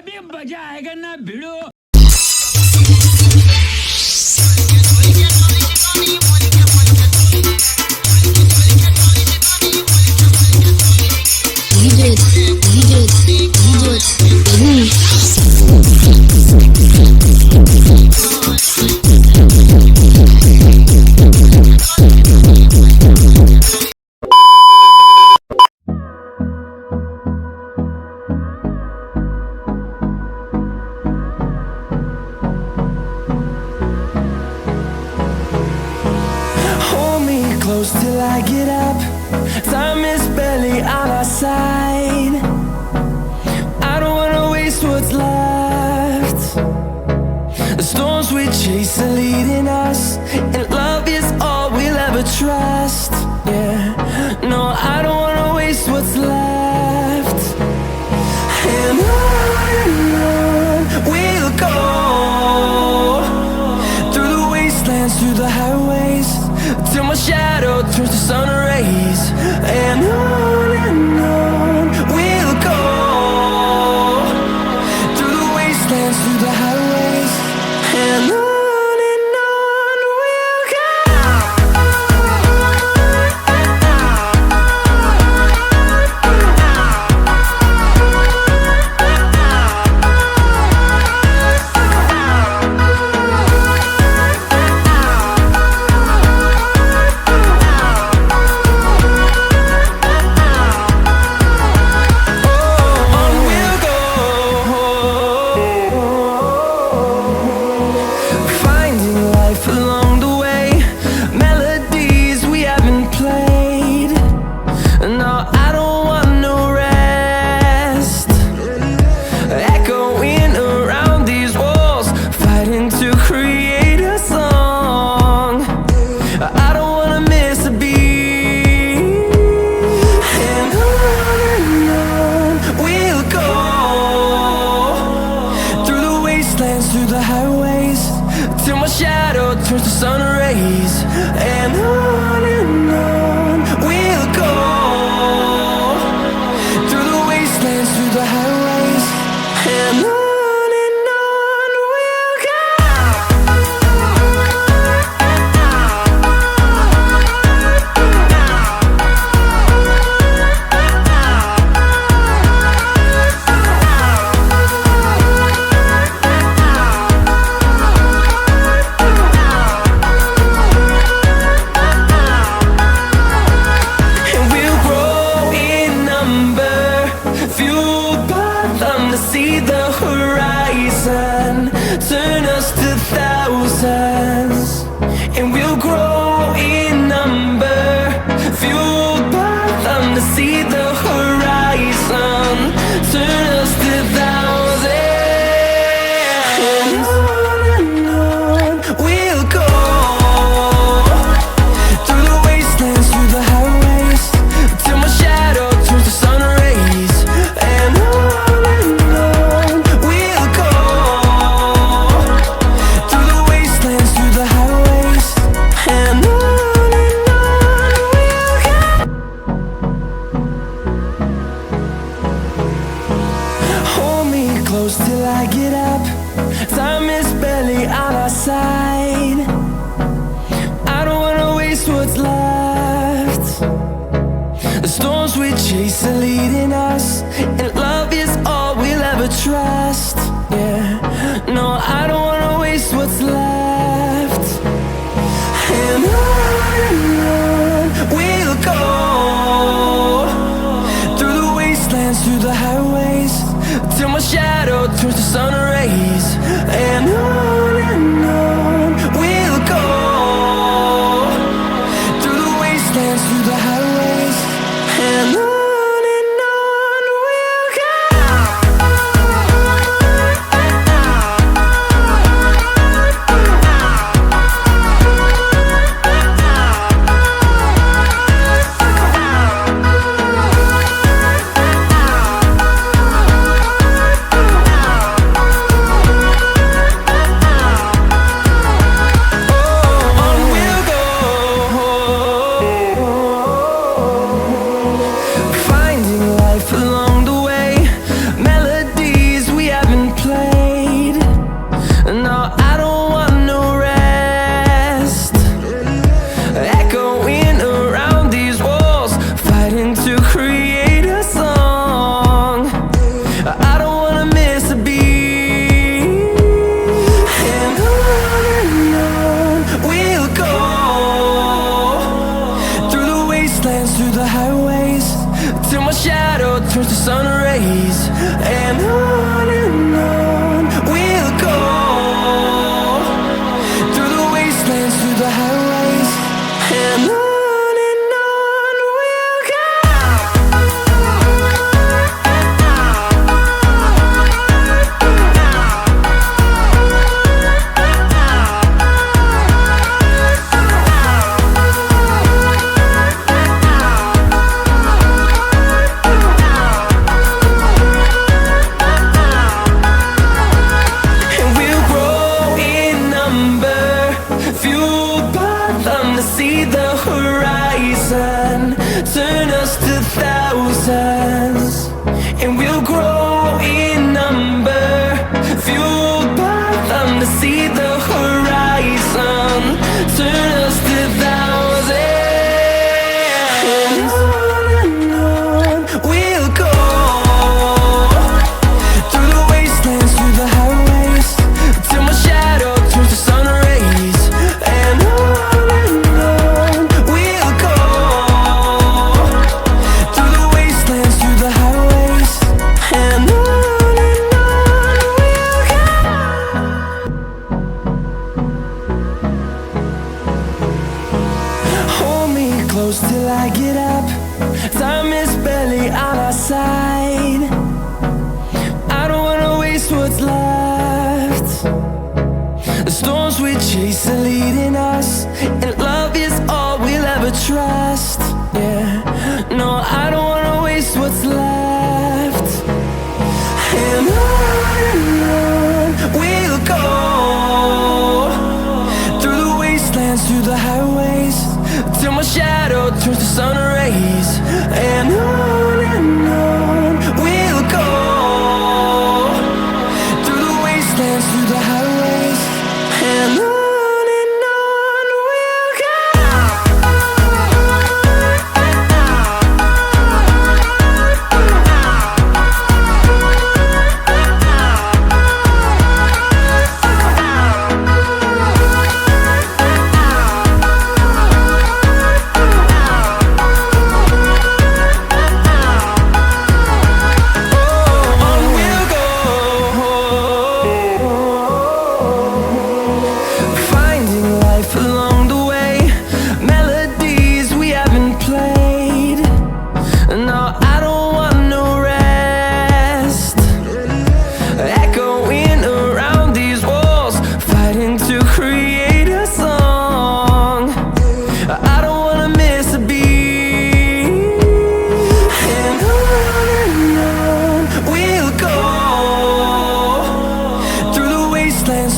अभी मजा आएगा ना भिड़ो। Close till I get up. Time is barely on our side. I don't wanna waste what's left. The storms we chase are leading us, and love is all we'll ever trust. Yeah, no, I don't wanna waste what's left. And on we'll go, through the wastelands, through the highways, till my shadow turns to sun rays. And on we'll go, through the wastelands, through the highways. And on we'll go. Through the highways, till my shadow turns to sun rays. And on we'll go, through the wastelands, through the highways. And on we'll go. See the horizon, turn us to thousands, and we'll grow in number, fueled by them to see the horizon, turn us to thousands. And on we'll go, through the wastelands, through the highways, till my shadow turns to sun rays. And on till I get up. Time is barely on our side. I don't wanna waste what's left. The storms we chase are leading us, and love is all we'll ever trust. Yeah, no, I don't wanna waste what's left. And on we'll go, through the wastelands, through the highways, till my shadow turns to sun rays. And on we'll go, through the wastelands, through the highways. And on we'll go. waste what's left. The storms we chase are leading us, and love is all we'll ever trust. Yeah, no, I don't wanna waste what's left. And on we'll go, through the wastelands, through the highways, till my shadow turns to sun rays. And on we'll go, through the wastelands, through the highways, and on we'll go.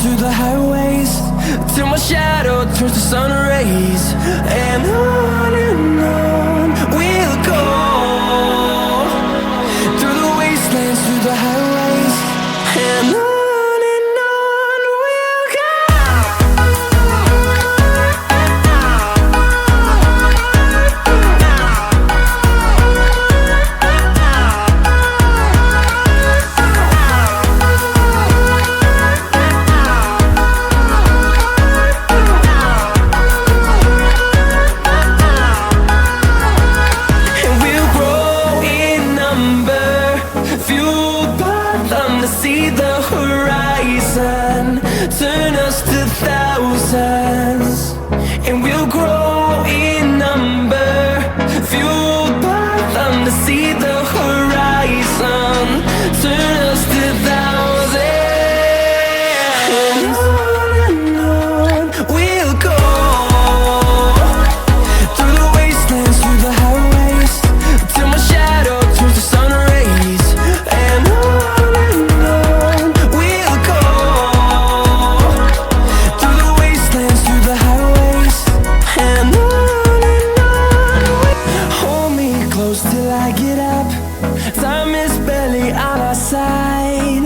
Through the highways, till my shadow turns to sun rays. And on we'll go, through the wastelands, through the highways, and on we'll go. See the horizon, turn us to thousands, and we'll grow in number, fueled by them to see the horizon, turn us to thousands. And on we'll go, through the wastelands, through the highways, till my shadow turns to sun rays. And on time is barely on our side.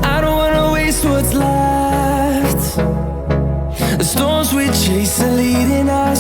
I don't wanna waste what's left. The storms we chase are leading us.